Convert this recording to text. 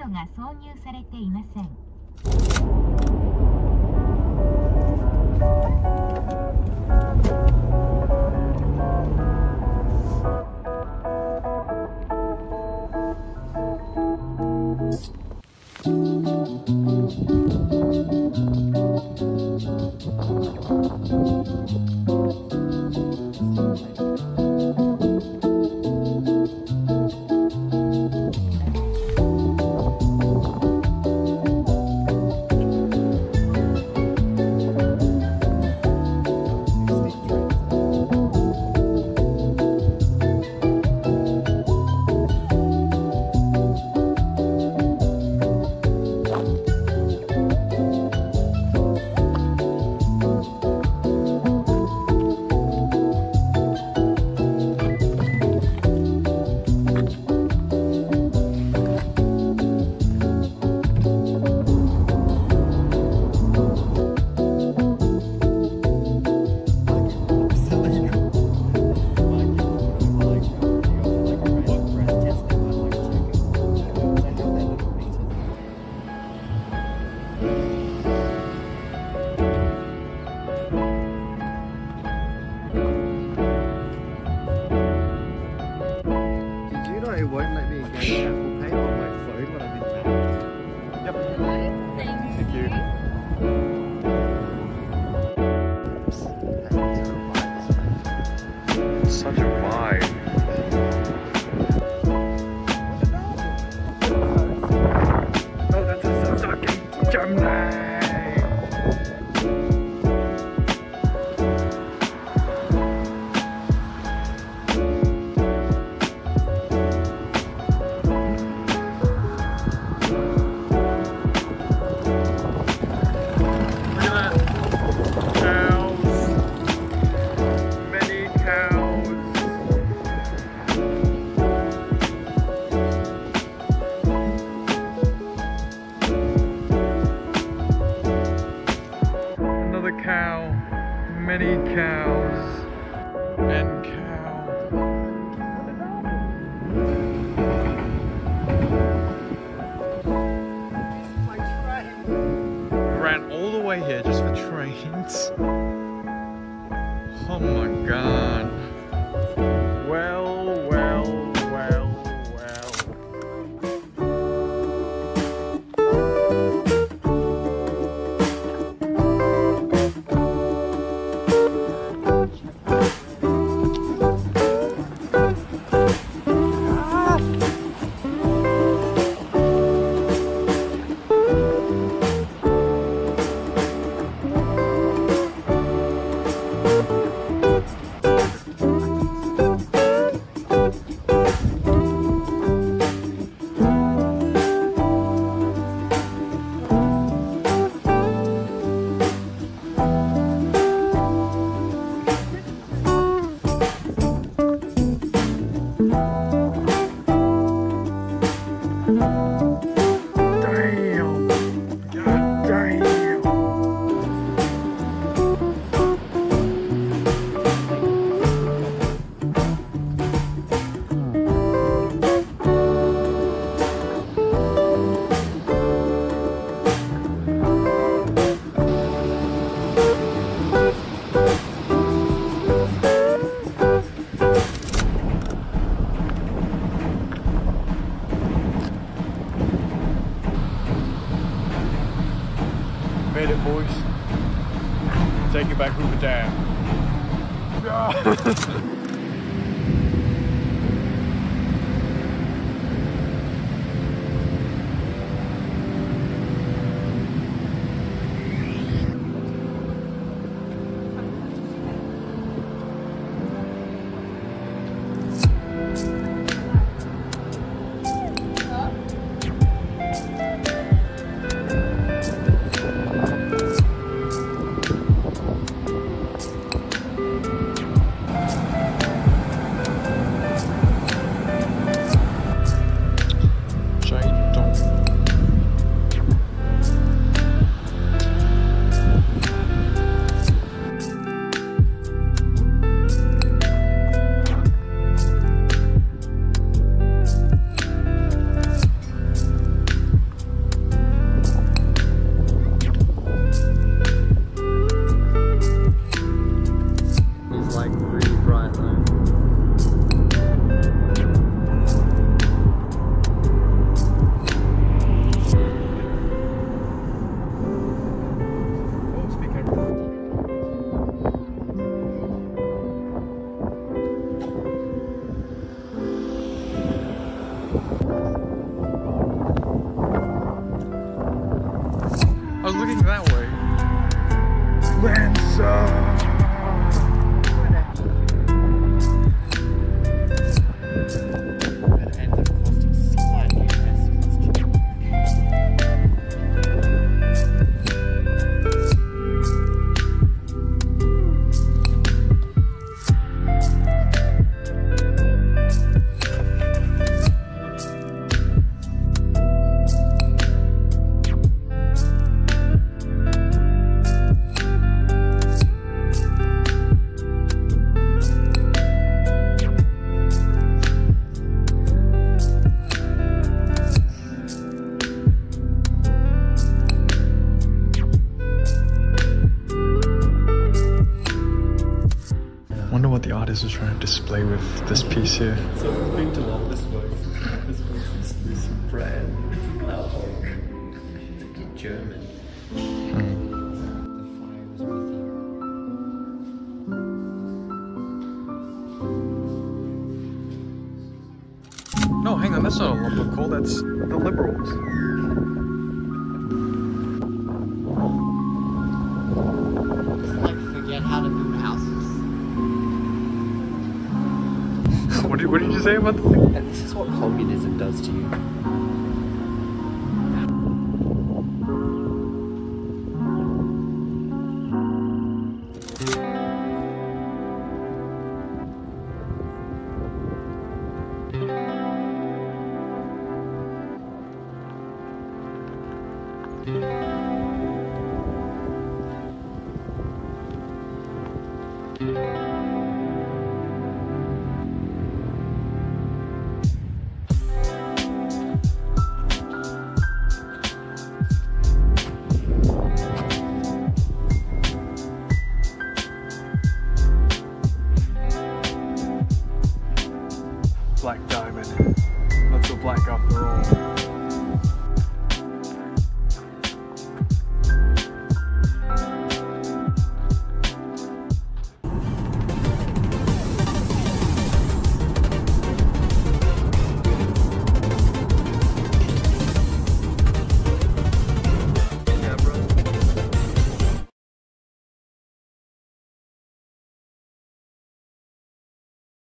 ドが挿入されていません。It won't let me get Apple Pay on my phone when I'm in town. Yep. Thank you. Such a vibe. Oh, that's a Sasaki Gemini. Cow, many cows, and cow. My train. Ran all the way here just for trains. Oh my god. Well. Made it, boys. Take it back Hoover Dam. artist is trying to display with this piece here. So we're going to love this work. This work is this brand. It's a cloud. It's actually German. The fire was waiting. No, hang on, that's not a lump of coal, that's the Liberals. Just like forget how to build houses. What did you say about the thing? And this is what communism does to you.